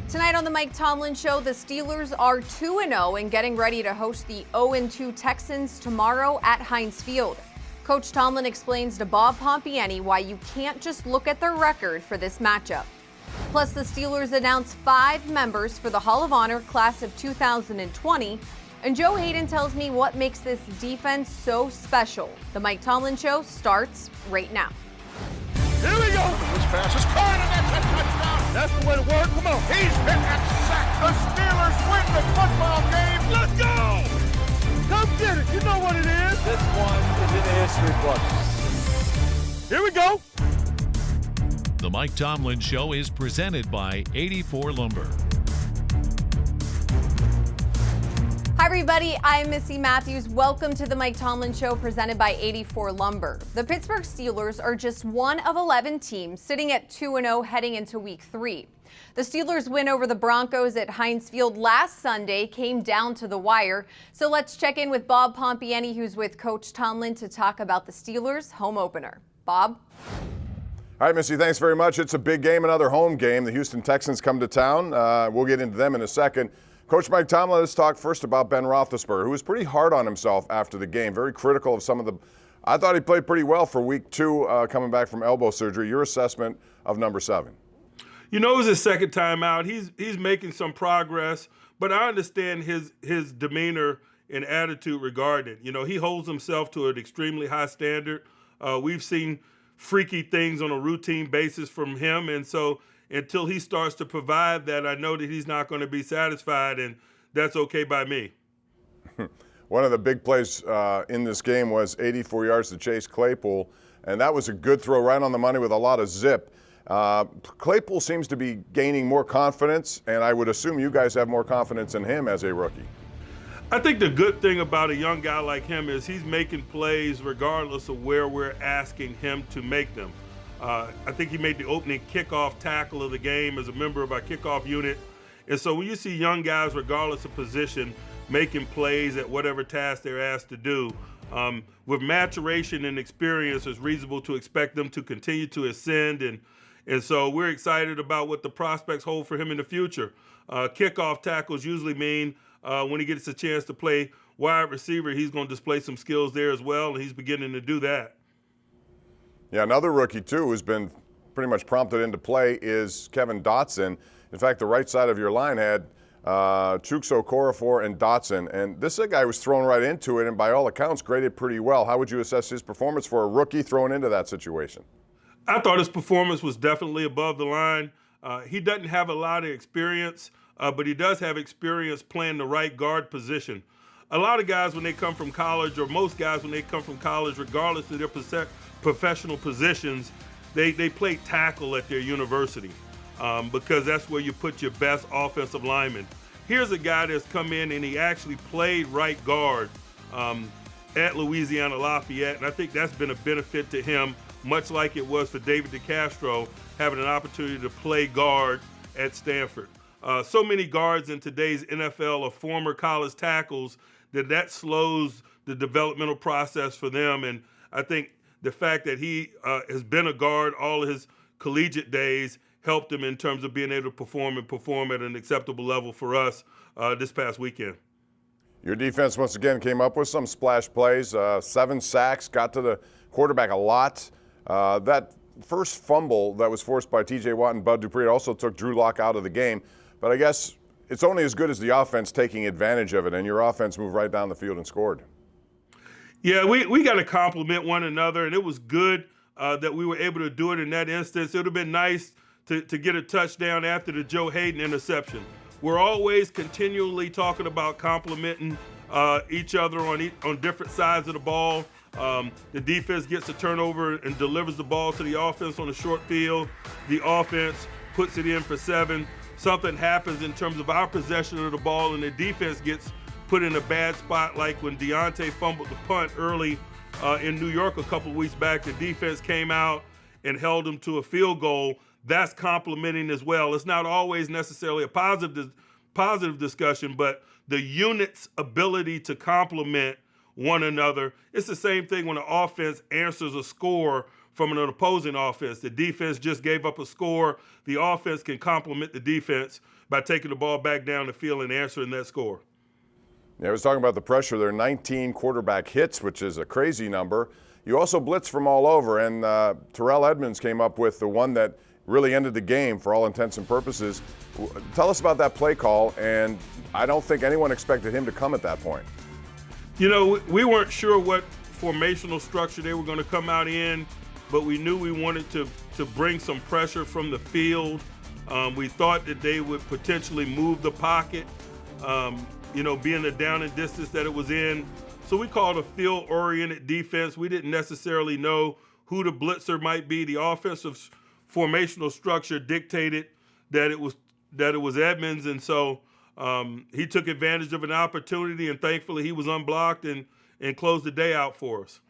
Tonight on the Mike Tomlin Show, the Steelers are 2-0 and getting ready to host the 0-2 Texans tomorrow at Heinz Field. Coach Tomlin explains to Bob Pompeani why you can't just look at their record for this matchup. Plus, the Steelers announce 5 members for the Hall of Honor class of 2020. And Joe Haden tells me what makes this defense so special. The Mike Tomlin Show starts right now. Here we go. This pass is caught, and that's a touchdown. That's the way to work. Come on. He's hit that sack. The Steelers win the football game. Let's go. Come get it. You know what it is. This one is in the history books. Here we go. The Mike Tomlin Show is presented by 84 Lumber. Hi everybody, I'm Missi Matthews. Welcome to the Mike Tomlin Show presented by 84 Lumber. The Pittsburgh Steelers are just one of 11 teams sitting at 2-0 heading into week 3. The Steelers' win over the Broncos at Heinz Field last Sunday came down to the wire. So let's check in with Bob Pompeani, who's with Coach Tomlin, to talk about the Steelers' home opener. Bob? Hi, Missy. Thanks very much. It's a big game, another home game. The Houston Texans come to town. We'll get into them in a second. Coach Mike Tomlin, let's talk first about Ben Roethlisberger, who was pretty hard on himself after the game, very critical of some of the – I thought he played pretty well for week 2 coming back from elbow surgery. Your assessment of number 7? You know, it was his second time out. He's making some progress, but I understand his demeanor and attitude regarding it. You know, he holds himself to an extremely high standard. We've seen freaky things on a routine basis from him, and so – until he starts to provide that, I know that he's not going to be satisfied, and that's okay by me. One of the big plays in this game was 84 yards to Chase Claypool, and that was a good throw right on the money with a lot of zip. Claypool seems to be gaining more confidence, and I would assume you guys have more confidence in him as a rookie. I think the good thing about a young guy like him is he's making plays regardless of where we're asking him to make them. I think he made the opening kickoff tackle of the game as a member of our kickoff unit. And so when you see young guys, regardless of position, making plays at whatever task they're asked to do, with maturation and experience, it's reasonable to expect them to continue to ascend. And so we're excited about what the prospects hold for him in the future. Kickoff tackles usually mean when he gets a chance to play wide receiver, he's going to display some skills there as well, and he's beginning to do that. Yeah, another rookie, too, who's been pretty much prompted into play is Kevin Dotson. In fact, the right side of your line had Chukso, Okorafor, and Dotson. And this is a guy who was thrown right into it and, by all accounts, graded pretty well. How would you assess his performance for a rookie thrown into that situation? I thought his performance was definitely above the line. He doesn't have a lot of experience, but he does have experience playing the right guard position. A lot of guys, when they come from college, or most guys, when they come from college, regardless of their professional positions, they play tackle at their university because that's where you put your best offensive linemen. Here's a guy that's come in and he actually played right guard at Louisiana Lafayette, and I think that's been a benefit to him, much like it was for David DeCastro having an opportunity to play guard at Stanford. So many guards in today's NFL are former college tackles that slows the developmental process for them, and I think the fact that he has been a guard all of his collegiate days helped him in terms of being able to perform at an acceptable level for us this past weekend. Your defense, once again, came up with some splash plays, 7 sacks, got to the quarterback a lot. That first fumble that was forced by T.J. Watt and Bud Dupree also took Drew Lock out of the game. But I guess it's only as good as the offense taking advantage of it, and your offense moved right down the field and scored. Yeah, we got to compliment one another, and it was good that we were able to do it in that instance. It would have been nice to get a touchdown after the Joe Haden interception. We're always continually talking about complimenting each other on different sides of the ball. The defense gets a turnover and delivers the ball to the offense on a short field. The offense puts it in for 7. Something happens in terms of our possession of the ball, and the defense gets put in a bad spot, like when Deontay fumbled the punt early in New York a couple of weeks back. The defense came out and held them to a field goal. That's complimenting as well. It's not always necessarily a positive discussion, but the unit's ability to compliment one another. It's the same thing when the offense answers a score from an opposing offense. The defense just gave up a score. The offense can complement the defense by taking the ball back down the field and answering that score. Yeah, I was talking about the pressure there, 19 quarterback hits, which is a crazy number. You also blitz from all over, and Terrell Edmonds came up with the one that really ended the game for all intents and purposes. Tell us about that play call, and I don't think anyone expected him to come at that point. You know, we weren't sure what formational structure they were going to come out in, but we knew we wanted to bring some pressure from the field. We thought that they would potentially move the pocket, being the down and distance that it was in. So we called a field-oriented defense. We didn't necessarily know who the blitzer might be. The offensive formational structure dictated that it was Edmonds, and so he took advantage of an opportunity, and thankfully he was unblocked and closed the day out for us.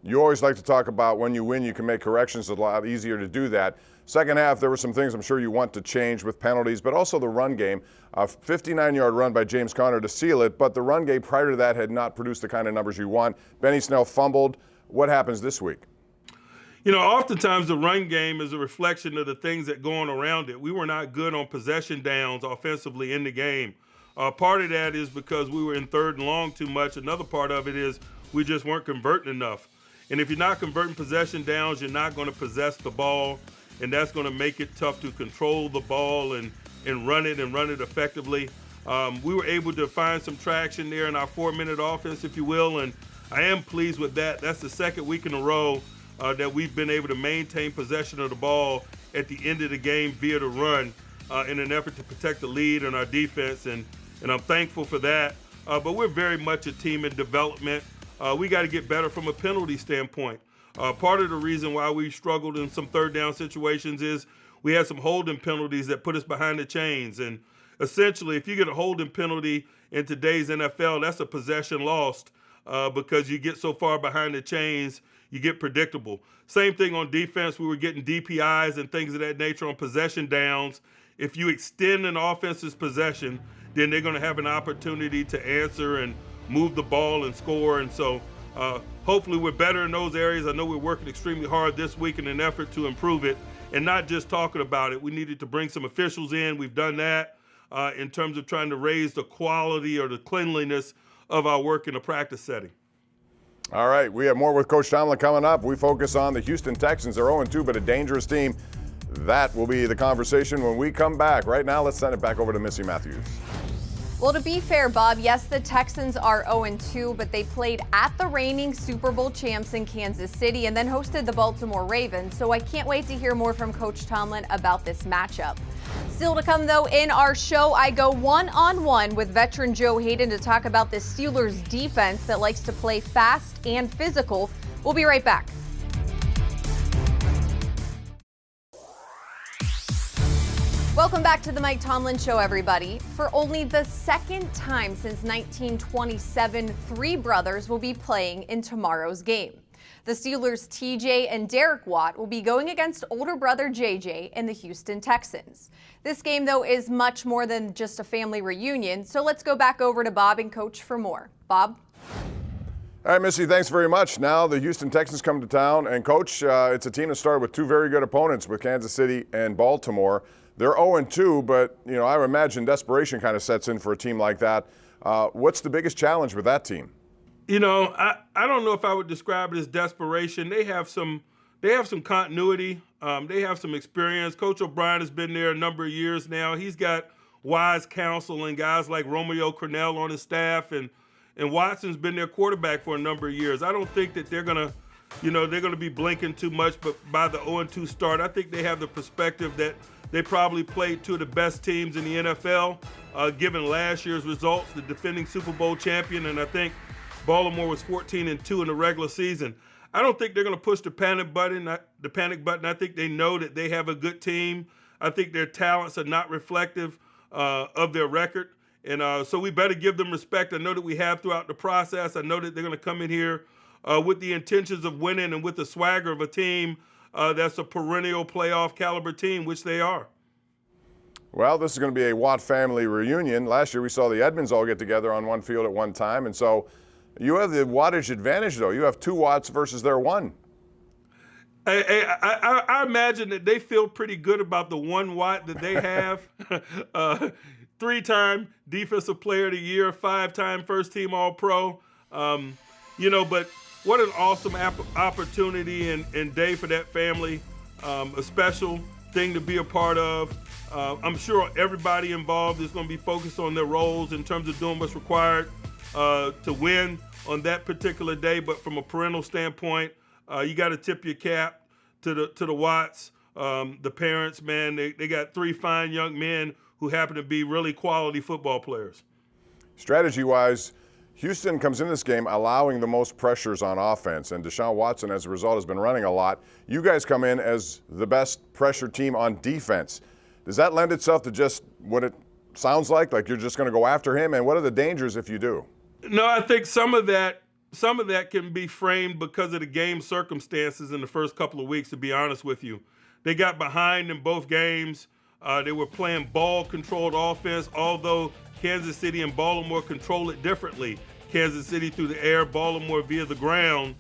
You always like to talk about when you win, you can make corrections. It's a lot easier to do that. Second half, there were some things I'm sure you want to change with penalties, but also the run game. A 59-yard run by James Conner to seal it, but the run game prior to that had not produced the kind of numbers you want. Benny Snell fumbled. What happens this week? You know, oftentimes the run game is a reflection of the things that go on around it. We were not good on possession downs offensively in the game. Part of that is because we were in third and long too much. Another part of it is we just weren't converting enough. And if you're not converting possession downs, you're not going to possess the ball, and that's going to make it tough to control the ball and run it effectively. We were able to find some traction there in our 4-minute offense, if you will, and I am pleased with that. That's the second week in a row that we've been able to maintain possession of the ball at the end of the game via the run in an effort to protect the lead in our defense, and I'm thankful for that. But we're very much a team in development. We got to get better from a penalty standpoint. Part of the reason why we struggled in some third down situations is we had some holding penalties that put us behind the chains. And essentially, if you get a holding penalty in today's NFL, that's a possession lost because you get so far behind the chains, you get predictable. Same thing on defense. We were getting DPIs and things of that nature on possession downs. If you extend an offense's possession, then they're going to have an opportunity to answer and move the ball and score. And so hopefully we're better in those areas. I know we're working extremely hard this week in an effort to improve it and not just talking about it. We needed to bring some officials in. We've done that in terms of trying to raise the quality or the cleanliness of our work in a practice setting. All right, we have more with Coach Tomlin coming up. We focus on the Houston Texans. They're 0-2, but a dangerous team. That will be the conversation when we come back. Right now, let's send it back over to Missi Matthews. Well, to be fair, Bob, yes, the Texans are 0-2, but they played at the reigning Super Bowl champs in Kansas City and then hosted the Baltimore Ravens. So I can't wait to hear more from Coach Tomlin about this matchup. Still to come, though, in our show, I go one-on-one with veteran Joe Haden to talk about the Steelers defense that likes to play fast and physical. We'll be right back. Welcome back to the Mike Tomlin Show, everybody. For only the second time since 1927, three brothers will be playing in tomorrow's game. The Steelers' TJ and Derek Watt will be going against older brother JJ and the Houston Texans. This game, though, is much more than just a family reunion, so let's go back over to Bob and Coach for more. Bob? All right, Missi, thanks very much. Now the Houston Texans come to town, and Coach, it's a team that started with two very good opponents with Kansas City and Baltimore. They're 0-2, but I imagine desperation kind of sets in for a team like that. What's the biggest challenge with that team? I don't know if I would describe it as desperation. They have some continuity. They have some experience. Coach O'Brien has been there a number of years now. He's got wise counsel and guys like Romeo Crennel on his staff, and Watson's been their quarterback for a number of years. I don't think that they're gonna be blinking too much, but by the 0-2 start, I think they have the perspective that they probably played two of the best teams in the NFL, given last year's results, the defending Super Bowl champion, and I think Baltimore was 14-2 in the regular season. I don't think they're going to push the panic button. I think they know that they have a good team. I think their talents are not reflective of their record, and so we better give them respect. I know that we have throughout the process. I know that they're going to come in here with the intentions of winning and with the swagger of a team that's a perennial playoff caliber team, which they are. Well, this is going to be a Watt family reunion. Last year we saw the Edmonds all get together on one field at one time, and so you have the wattage advantage, though. You have two Watts versus their one. I imagine that they feel pretty good about the one Watt that they have. 3-time Defensive Player of the Year, 5-time first-team All-Pro. But what an awesome opportunity and day for that family. A special thing to be a part of. I'm sure everybody involved is going to be focused on their roles in terms of doing what's required to win on that particular day. But from a parental standpoint, you got to tip your cap to the Watts, the parents. Man, they got 3 fine young men who happen to be really quality football players. Strategy-wise, Houston comes in this game allowing the most pressures on offense, and Deshaun Watson, as a result, has been running a lot. You guys come in as the best pressure team on defense. Does that lend itself to just what it sounds like you're just going to go after him? And what are the dangers if you do? No, I think some of that can be framed because of the game circumstances in the first couple of weeks, to be honest with you. They got behind in both games. They were playing ball-controlled offense, although Kansas City and Baltimore control it differently. Kansas City through the air, Baltimore via the ground.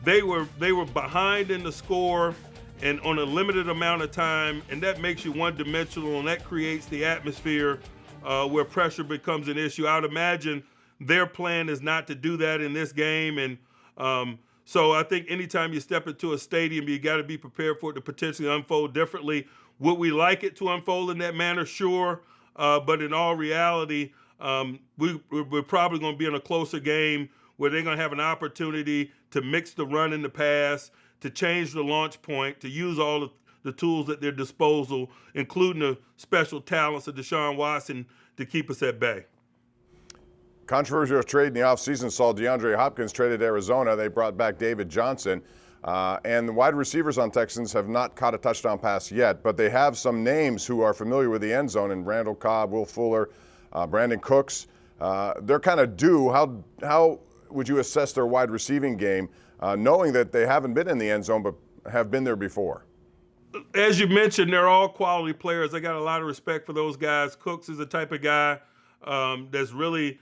They were behind in the score and on a limited amount of time, and that makes you one-dimensional, and that creates the atmosphere where pressure becomes an issue. I would imagine their plan is not to do that in this game, and so I think anytime you step into a stadium, you got to be prepared for it to potentially unfold differently. Would we like it to unfold in that manner? Sure. But in all reality, we're probably going to be in a closer game where they're going to have an opportunity to mix the run and the pass, to change the launch point, to use all of the tools at their disposal, including the special talents of Deshaun Watson, to keep us at bay. Controversial trade in the offseason saw DeAndre Hopkins traded to Arizona. They brought back David Johnson. And the wide receivers on Texans have not caught a touchdown pass yet, but they have some names who are familiar with the end zone, and Randall Cobb, Will Fuller, Brandon Cooks. They're kind of due. How would you assess their wide receiving game, knowing that they haven't been in the end zone but have been there before? As you mentioned, they're all quality players. I got a lot of respect for those guys. Cooks is the type of guy that's really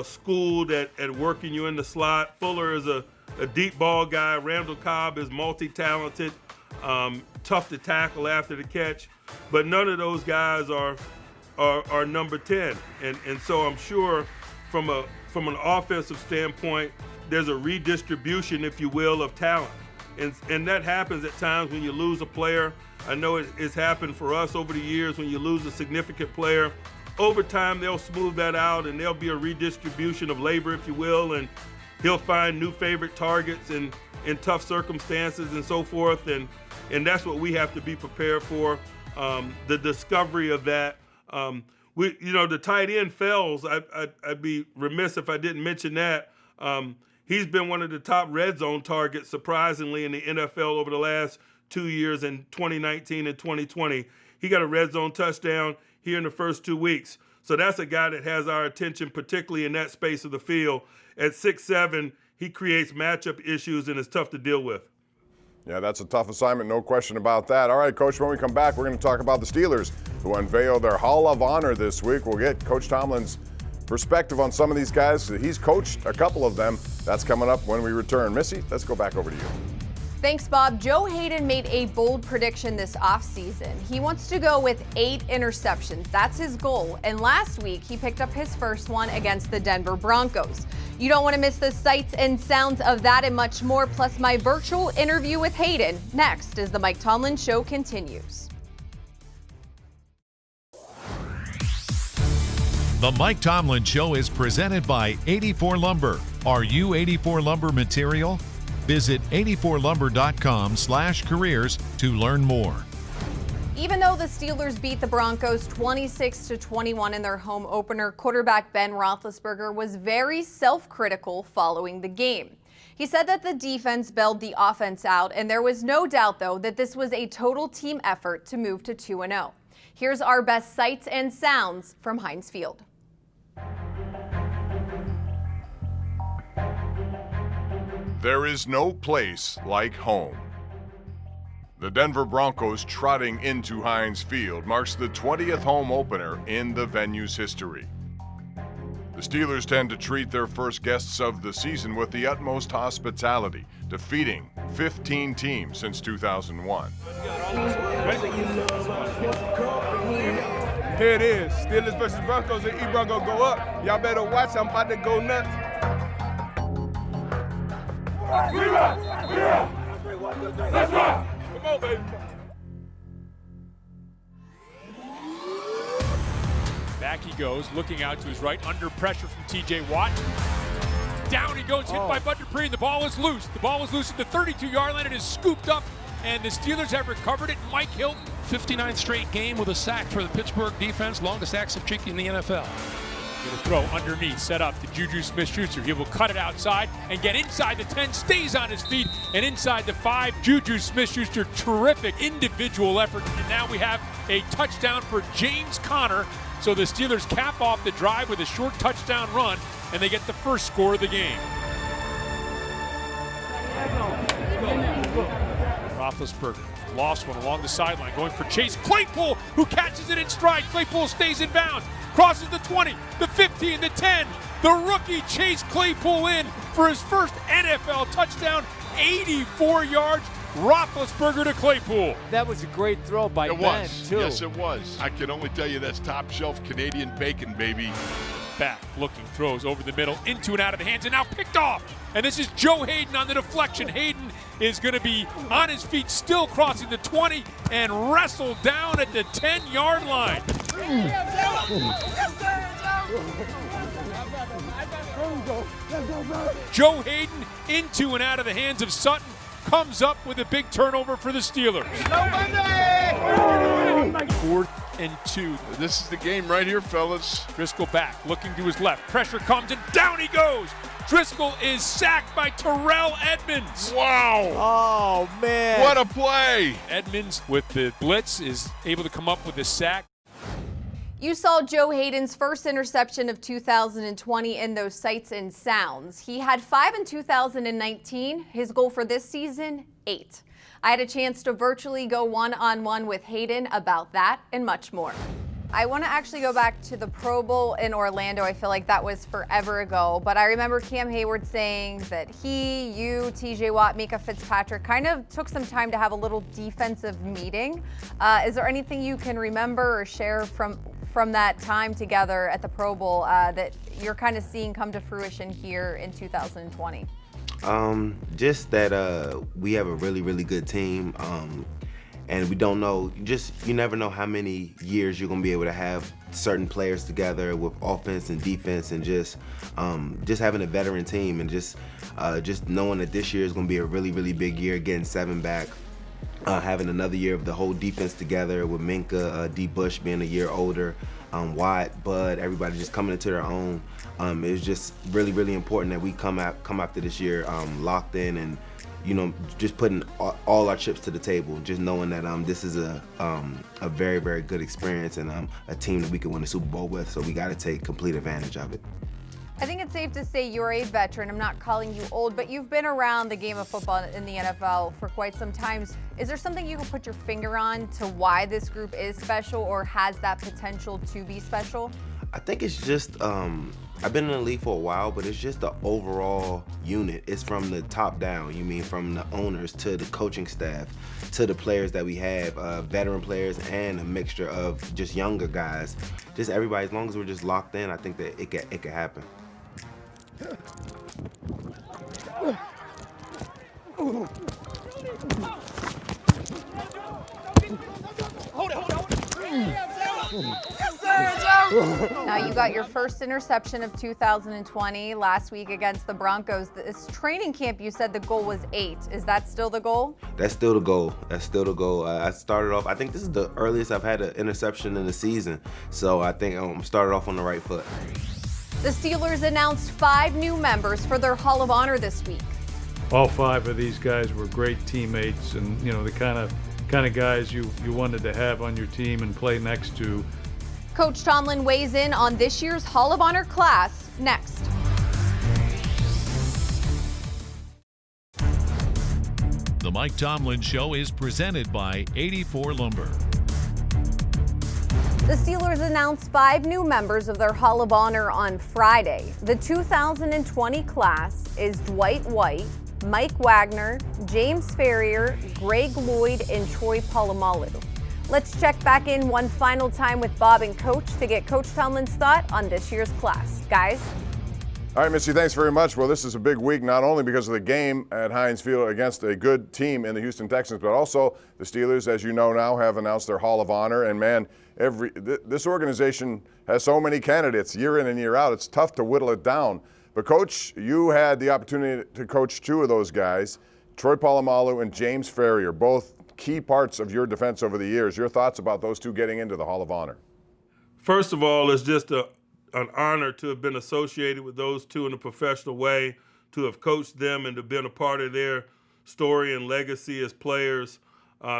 schooled at working you in the slot. Fuller is a deep ball guy. Randall Cobb is multi-talented, tough to tackle after the catch, but none of those guys are number 10. And so I'm sure from an offensive standpoint, there's a redistribution, if you will, of talent. And that happens at times when you lose a player. I know it's happened for us over the years when you lose a significant player. Over time, they'll smooth that out, and there'll be a redistribution of labor, if you will, and he'll find new favorite targets in tough circumstances and so forth, and that's what we have to be prepared for, the discovery of that. The tight end Fells, I'd be remiss if I didn't mention that. He's been one of the top red zone targets, surprisingly, in the NFL over the last 2 years, in 2019 and 2020. He got a red zone touchdown here in the first 2 weeks. So that's a guy that has our attention, particularly in that space of the field. At 6'7", he creates matchup issues and is tough to deal with. Yeah, that's a tough assignment, no question about that. All right, Coach, when we come back, we're going to talk about the Steelers, who unveiled their Hall of Honor this week. We'll get Coach Tomlin's perspective on some of these guys. He's coached a couple of them. That's coming up when we return. Missi, let's go back over to you. Thanks, Bob. Joe Haden made a bold prediction this offseason. He wants to go with 8 interceptions. That's his goal. And last week, he picked up his first one against the Denver Broncos. You don't want to miss the sights and sounds of that and much more, plus my virtual interview with Haden, next as the Mike Tomlin Show continues. The Mike Tomlin Show is presented by 84 Lumber. Are you 84 Lumber material? Visit 84lumber.com/careers to learn more. Even though the Steelers beat the Broncos 26-21 in their home opener, quarterback Ben Roethlisberger was very self-critical following the game. He said that the defense bailed the offense out, and there was no doubt, though, that this was a total team effort to move to 2-0. Here's our best sights and sounds from Heinz Field. There is no place like home. The Denver Broncos trotting into Heinz Field marks the 20th home opener in the venue's history. The Steelers tend to treat their first guests of the season with the utmost hospitality, defeating 15 teams since 2001. Here it is. Steelers versus Broncos, and Ebron gonna go up. Y'all better watch. I'm about to go nuts. Let's go. Come on, baby. Back he goes, looking out to his right, under pressure from T.J. Watt. Down he goes, hit by Bud Dupree, and the ball is loose. The ball is loose at the 32-yard line. It is scooped up, and the Steelers have recovered it. Mike Hilton. 59th straight game with a sack for the Pittsburgh defense, longest sack streak in the NFL. Going to throw underneath, set up to Juju Smith-Schuster. He will cut it outside and get inside the 10, stays on his feet, and inside the 5. Juju Smith-Schuster, terrific individual effort. And now we have a touchdown for James Conner. So the Steelers cap off the drive with a short touchdown run, and they get the first score of the game. Roethlisberger lost one along the sideline, going for Chase Claypool, who catches it in stride. Claypool stays in bounds, crosses the 20, the 15, the 10. The rookie Chase Claypool in for his first NFL touchdown, 84 yards. Roethlisberger to Claypool. That was a great throw by Ben, too. Yes, it was. I can only tell you that's top shelf Canadian bacon, baby. Back, looking, throws over the middle, into and out of the hands, and now picked off. And this is Joe Haden on the deflection. Haden is going to be on his feet, still crossing the 20, and wrestled down at the 10-yard line. Joe Haden into and out of the hands of Sutton. Comes up with a big turnover for the Steelers. 4th and 2. This is the game right here, fellas. Driscoll back, looking to his left. Pressure comes and down he goes. Driscoll is sacked by Terrell Edmonds. Wow. Oh, man. What a play. Edmonds with the blitz is able to come up with a sack. You saw Joe Haden's first interception of 2020 in those sights and sounds. He had 5 in 2019. His goal for this season, 8. I had a chance to virtually go one-on-one with Haden about that and much more. I want to actually go back to the Pro Bowl in Orlando. I feel like that was forever ago, but I remember Cam Hayward saying that he, you, TJ Watt, Mika Fitzpatrick kind of took some time to have a little defensive meeting. Is there anything you can remember or share from that time together at the Pro Bowl that you're kind of seeing come to fruition here in 2020? Just that we have a really, really good team. And we don't know, you never know how many years you're going to be able to have certain players together with offense and defense, and just having a veteran team, and just knowing that this year is going to be a really, really big year, getting 7 back, having another year of the whole defense together with Minka, D. Bush being a year older, Watt, Bud, everybody just coming into their own. It's just really, really important that we come after this year locked in, and just putting all our chips to the table, just knowing that this is a very, very good experience, and a team that we can win the Super Bowl with, so we got to take complete advantage of it. I think it's safe to say you're a veteran. I'm not calling you old, but you've been around the game of football in the NFL for quite some time. Is there something you can put your finger on to why this group is special or has that potential to be special? I think it's just, I've been in the league for a while, but it's just the overall unit. It's from the top down. You mean from the owners to the coaching staff to the players that we have, veteran players and a mixture of just younger guys. Just everybody, as long as we're just locked in, I think that it can happen. Now you got your first interception of 2020 last week against the Broncos. This training camp, you said the goal was 8. Is that still the goal? That's still the goal. I started off, I think this is the earliest I've had an interception in the season. So I think I started off on the right foot. The Steelers announced 5 new members for their Hall of Honor this week. All 5 of these guys were great teammates, and the kind of guys you wanted to have on your team and play next to. Coach Tomlin weighs in on this year's Hall of Honor class next. The Mike Tomlin Show is presented by 84 Lumber. The Steelers announced 5 new members of their Hall of Honor on Friday. The 2020 class is Dwight White, Mike Wagner, James Ferrier, Greg Lloyd, and Troy Polamalu. Let's check back in one final time with Bob and Coach to get Coach Tomlin's thought on this year's class. Guys? All right, Missi, thanks very much. Well, this is a big week, not only because of the game at Heinz Field against a good team in the Houston Texans, but also the Steelers, as you know now, have announced their Hall of Honor. And, man, this organization has so many candidates year in and year out. It's tough to whittle it down. But, Coach, you had the opportunity to coach two of those guys, Troy Polamalu and James Ferrier, both key parts of your defense over the years. Your thoughts about those two getting into the Hall of Honor? First of all, it's just an honor to have been associated with those two in a professional way, to have coached them and to have been a part of their story and legacy as players.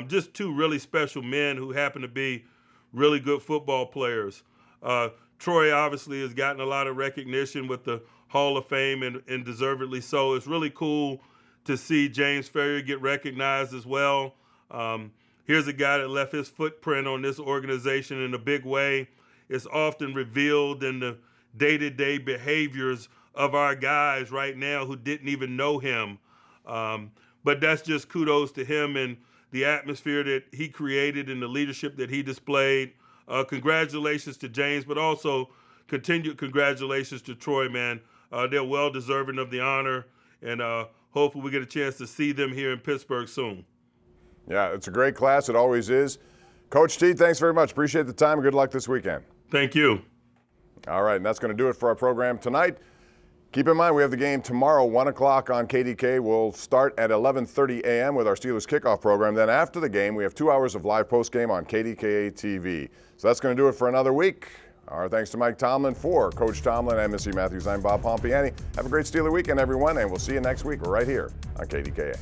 Just two really special men who happen to be really good football players. Troy obviously has gotten a lot of recognition with the Hall of Fame and deservedly so. It's really cool to see James Ferrier get recognized as well. Here's a guy that left his footprint on this organization in a big way. It's often revealed in the day-to-day behaviors of our guys right now who didn't even know him. But that's just kudos to him and the atmosphere that he created and the leadership that he displayed. Congratulations to James, but also continued congratulations to Troy, man. They're well-deserving of the honor, and hopefully we get a chance to see them here in Pittsburgh soon. Yeah, it's a great class. It always is. Coach T, thanks very much. Appreciate the time. Good luck this weekend. Thank you. All right, and that's going to do it for our program tonight. Keep in mind, we have the game tomorrow, 1 o'clock on KDKA. We'll start at 11:30 a.m. with our Steelers kickoff program. Then after the game, we have 2 hours of live postgame on KDKA TV. So that's going to do it for another week. Our thanks to Mike Tomlin. For Coach Tomlin and Missi Matthews, I'm Bob Pompeani. Have a great Steeler weekend, everyone, and we'll see you next week right here on KDKA.